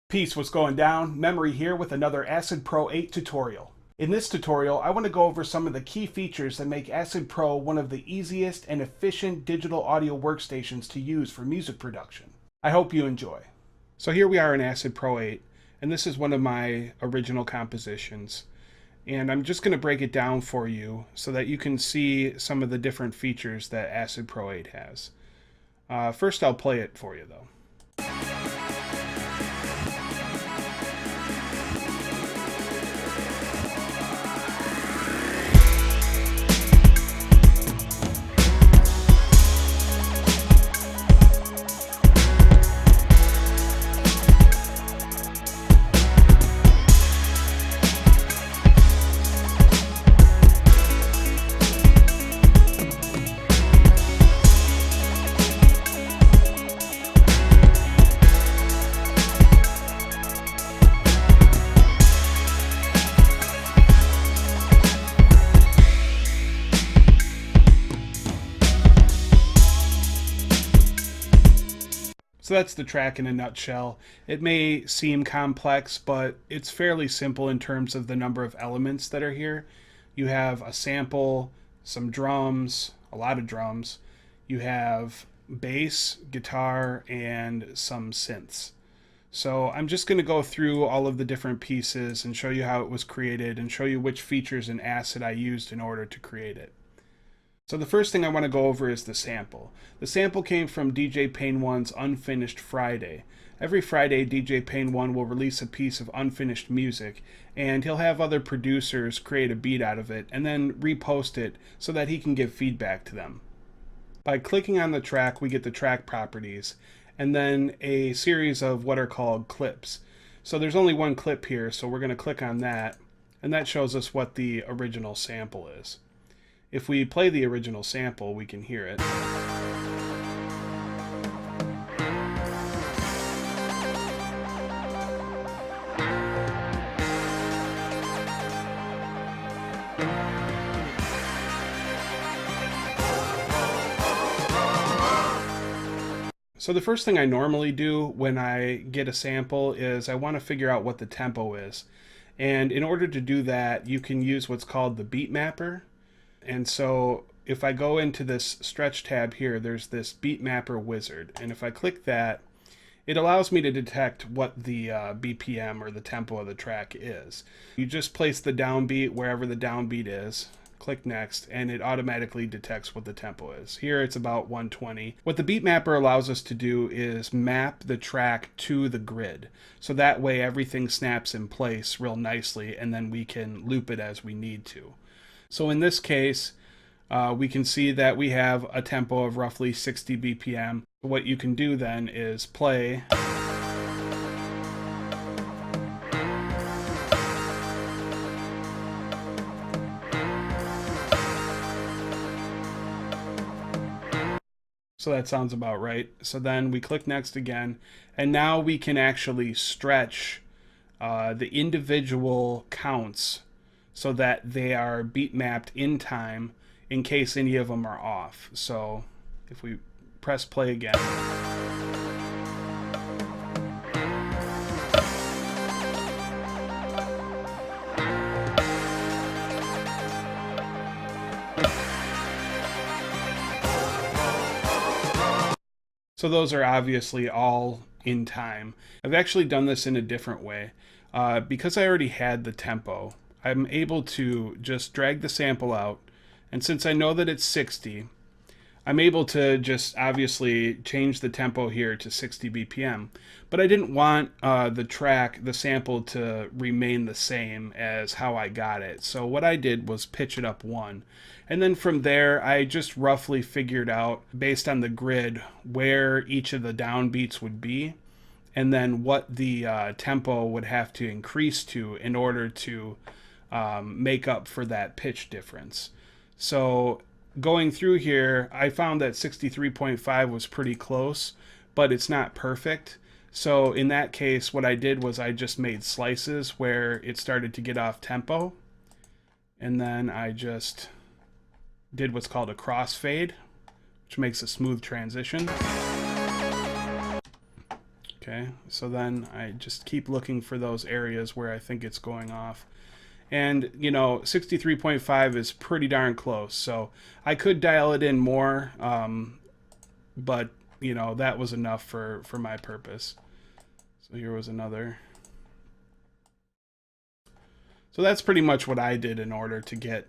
Peace, what's going down? Memory here with another Acid Pro 8 tutorial. In this tutorial, I want to go over some of the key features that make Acid Pro one of the easiest and efficient digital audio workstations to use for music production. I hope you enjoy. So here we are in Acid Pro 8, and this is one of my original compositions. And I'm just going to break it down for you so that you can see some of the different features that Acid Pro 8 has. First, I'll play it for you though. So that's the track in a nutshell. It may seem complex, but it's fairly simple in terms of the number of elements that are here. You have a sample, some drums, a lot of drums. You have bass, guitar, and some synths. So I'm just going to go through all of the different pieces and show you how it was created and show you which features in Acid I used in order to create it. So the first thing I want to go over is the sample. The sample came from DJ Pain 1's Unfinished Friday. Every Friday, DJ Pain 1 will release a piece of unfinished music, and he'll have other producers create a beat out of it and then repost it so that he can give feedback to them. By clicking on the track, we get the track properties, and then a series of what are called clips. So there's only one clip here, so we're going to click on that, and that shows us what the original sample is. If we play the original sample, we can hear it. So the first thing I normally do when I get a sample is I want to figure out what the tempo is. And in order to do that, you can use what's called the beat mapper. And so if I go into this stretch tab here, there's this beat mapper wizard. And if I click that, it allows me to detect what the BPM or the tempo of the track is. You just place the downbeat wherever the downbeat is, click next, and it automatically detects what the tempo is. Here it's about 120. What the beat mapper allows us to do is map the track to the grid. So that way everything snaps in place real nicely, and then we can loop it as we need to. So in this case, we can see that we have a tempo of roughly 60 BPM. What you can do then is play. So that sounds about right. So then we click next again, and now we can actually stretch the individual counts so that they are beat mapped in time in case any of them are off. So if we press play again. So those are obviously all in time. I've actually done this in a different way. Because I already had the tempo, I'm able to just drag the sample out, and since I know that it's 60, I'm able to just obviously change the tempo here to 60 BPM. But I didn't want the sample to remain the same as how I got it. So what I did was pitch it up 1. And then from there, I just roughly figured out, based on the grid, where each of the downbeats would be, and then what the tempo would have to increase to in order to make up for that pitch difference. So going through here, I found that 63.5 was pretty close, but it's not perfect. So in that case, what I did was I just made slices where it started to get off tempo, and then I just did what's called a crossfade, which makes a smooth transition. Okay, so then I just keep looking for those areas where I think it's going off. And, you know, 63.5 is pretty darn close, so I could dial it in more, but, you know, that was enough for my purpose. So here was another. So that's pretty much what I did in order to get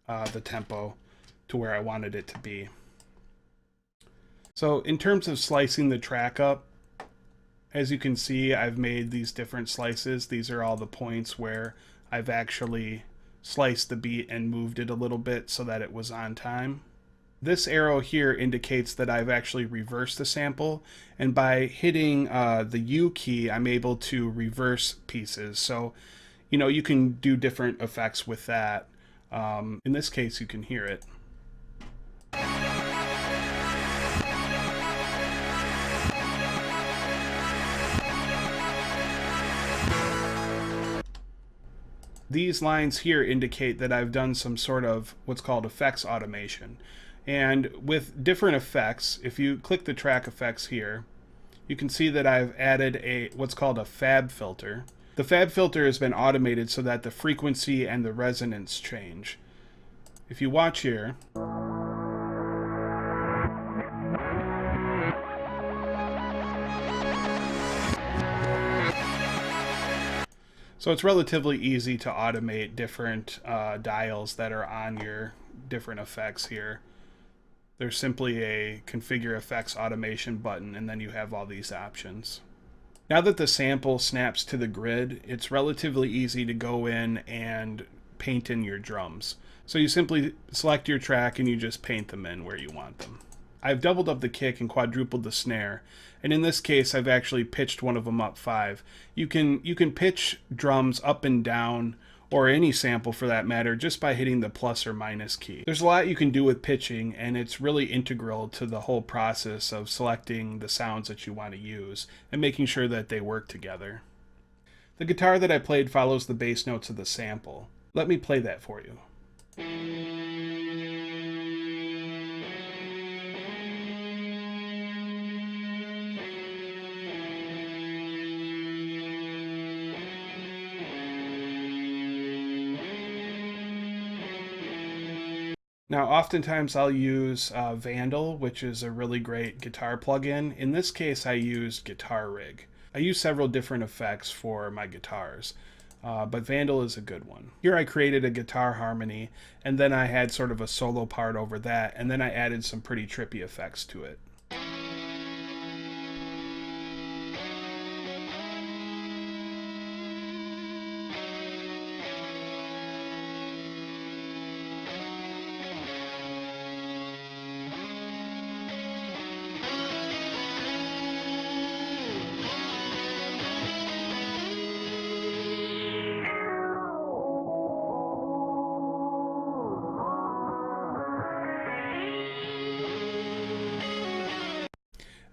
the tempo to where I wanted it to be. So in terms of slicing the track up, as you can see, I've made these different slices. These are all the points where I've actually sliced the beat and moved it a little bit so that it was on time. This arrow here indicates that I've actually reversed the sample, and by hitting the U key, I'm able to reverse pieces. So, you know, you can do different effects with that. In this case, you can hear it. These lines here indicate that I've done some sort of what's called effects automation. And with different effects, if you click the track effects here, you can see that I've added what's called a fab filter. The fab filter has been automated so that the frequency and the resonance change. If you watch here, so it's relatively easy to automate different dials that are on your different effects here. There's simply a configure effects automation button, and then you have all these options. Now that the sample snaps to the grid, it's relatively easy to go in and paint in your drums. So you simply select your track and you just paint them in where you want them. I've doubled up the kick and quadrupled the snare, and in this case I've actually pitched one of them up 5. You can pitch drums up and down, or any sample for that matter, just by hitting the plus or minus key. There's a lot you can do with pitching, and it's really integral to the whole process of selecting the sounds that you want to use and making sure that they work together. The guitar that I played follows the bass notes of the sample. Let me play that for you. Now, oftentimes I'll use Vandal, which is a really great guitar plugin. In this case, I used Guitar Rig. I use several different effects for my guitars, but Vandal is a good one. Here I created a guitar harmony, and then I had sort of a solo part over that, and then I added some pretty trippy effects to it.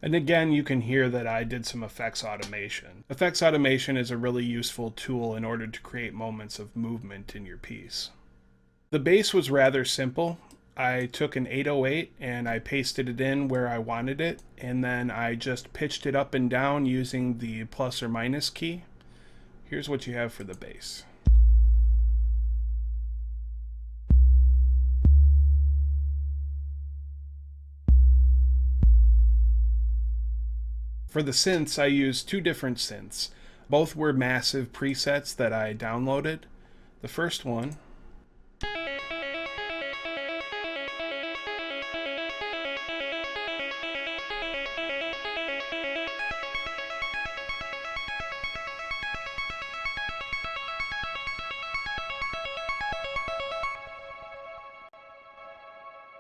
And again, you can hear that I did some effects automation. Effects automation is a really useful tool in order to create moments of movement in your piece. The bass was rather simple. I took an 808 and I pasted it in where I wanted it, and then I just pitched it up and down using the plus or minus key. Here's what you have for the bass. For the synths, I used 2 different synths. Both were massive presets that I downloaded. The first one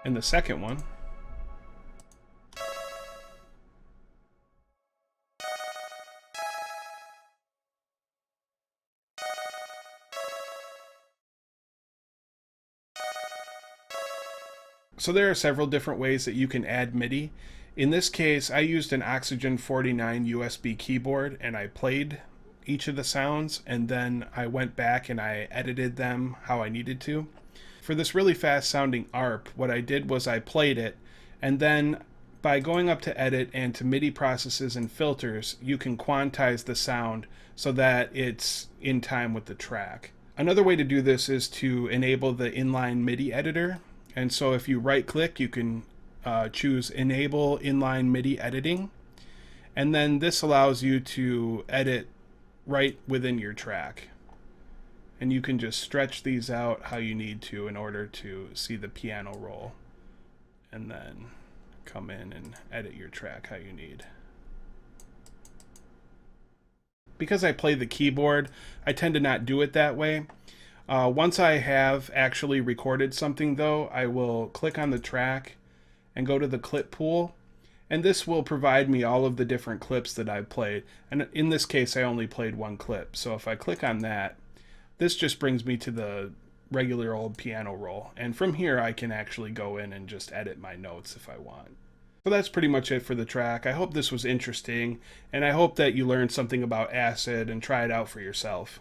and the second one. So there are several different ways that you can add MIDI. In this case, I used an Oxygen 49 USB keyboard and I played each of the sounds, and then I went back and I edited them how I needed to. For this really fast sounding ARP, what I did was I played it and then By going up to edit and to MIDI processes and filters, you can quantize the sound so that it's in time with the track. Another way to do this is to enable the inline MIDI editor. And so if you right click, you can choose enable inline MIDI editing. And then this allows you to edit right within your track. And you can just stretch these out how you need to in order to see the piano roll. And then come in and edit your track how you need. Because I play the keyboard, I tend to not do it that way. Once I have actually recorded something though, I will click on the track and go to the clip pool, and this will provide me all of the different clips that I've played. And in this case, I only played one clip. So if I click on that, this just brings me to the regular old piano roll. And from here, I can actually go in and just edit my notes if I want. So that's pretty much it for the track. I hope this was interesting, and I hope that you learned something about Acid and try it out for yourself.